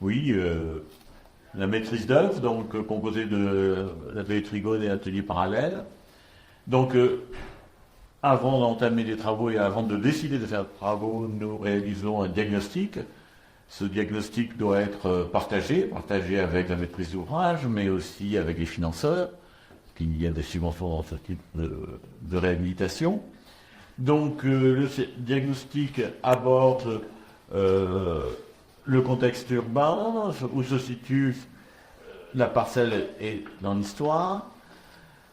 Oui, la maîtrise d'œuvre, donc composée de l'atelier Trigone et l'atelier parallèle. Donc, avant d'entamer des travaux et avant de décider de faire des travaux, nous réalisons un diagnostic. Ce diagnostic doit être partagé avec la maîtrise d'ouvrage, mais aussi avec les financeurs, qu'il y a des subventions dans ce type de réhabilitation. Donc, le diagnostic aborde le contexte urbain, où se situe la parcelle et dans l'histoire,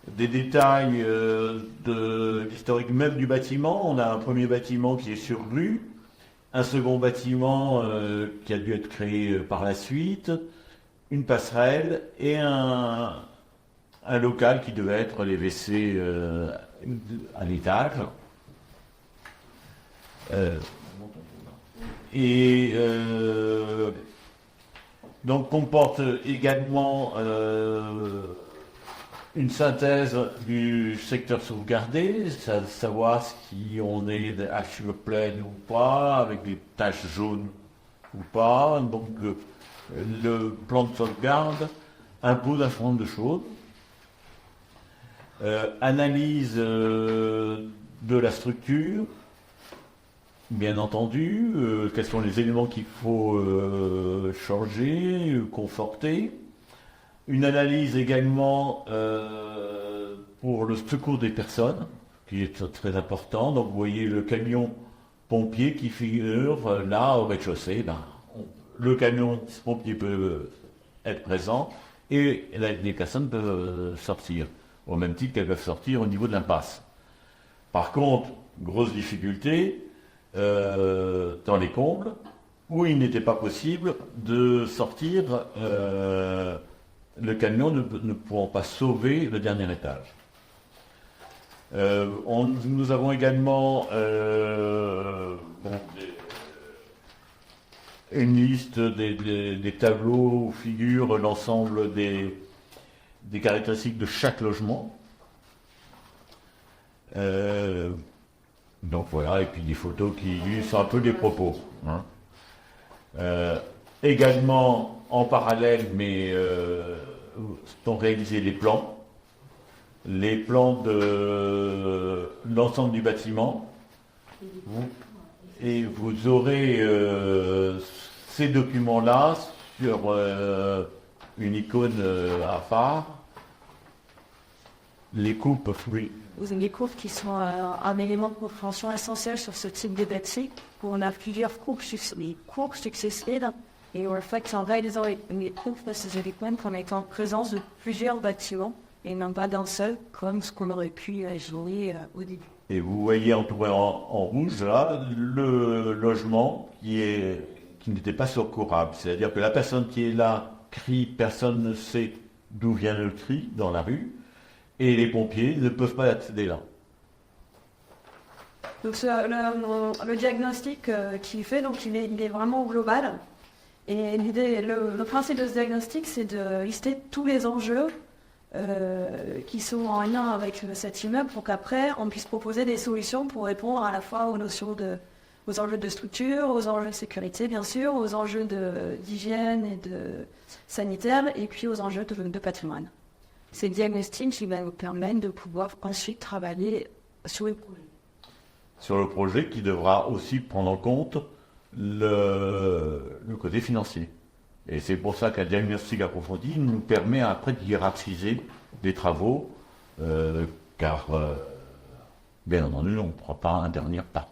des détails de l'historique même du bâtiment. On a un premier bâtiment qui est sur rue, un second bâtiment qui a dû être créé par la suite, une passerelle et un local qui devait être les WC à l'étage. Donc comporte également une synthèse du secteur sauvegardé, savoir si on est à cheveux pleines ou pas, avec des taches jaunes ou pas. Donc le plan de sauvegarde impose un certain nombre de choses. Analyse de la structure, bien entendu, quels sont les éléments qu'il faut changer, conforter. Une analyse également pour le secours des personnes, qui est très important. Donc vous voyez le camion pompier qui figure là au rez-de-chaussée. Le camion pompier peut être présent et les personnes peuvent sortir, au même titre qu'elles peuvent sortir au niveau de l'impasse. Par contre, grosse difficulté, dans les combles, où il n'était pas possible de sortir, le camion ne pouvant pas sauver le dernier étage. Nous avons également une liste des tableaux où figure l'ensemble des caractéristiques de chaque logement. Donc voilà, et puis des photos qui illustrent un peu les propos. Également, en parallèle, mais sont réalisés les plans de l'ensemble du bâtiment. Et vous aurez ces documents-là sur une icône à phare. Les coupes, oui. Vous avez des coupes qui sont un élément de compréhension essentiel sur ce type de bâti, où on a plusieurs coupes successives, et en fait, en réalisant les coupes de ces éléments, on est en présence de plusieurs bâtiments, et non pas d'un seul, comme ce qu'on aurait pu jouer au début. Et vous voyez entouré en rouge, là, le logement qui n'était pas secourable. C'est-à-dire que la personne qui est là crie, personne ne sait d'où vient le cri dans la rue, et les pompiers ne peuvent pas accéder là. Donc le diagnostic qu'il fait, donc il est vraiment global. Et le principe de ce diagnostic, c'est de lister tous les enjeux qui sont en lien avec cet immeuble pour qu'après on puisse proposer des solutions pour répondre à la fois aux enjeux de structure, aux enjeux de sécurité bien sûr, aux enjeux d'hygiène et de sanitaire, et puis aux enjeux de patrimoine. C'est le diagnostic qui va nous permettre de pouvoir ensuite travailler sur le projet. Sur le projet qui devra aussi prendre en compte le côté financier. Et c'est pour ça qu'un diagnostic approfondi nous permet après de hiérarchiser les travaux, car bien entendu on ne pourra pas intervenir partout.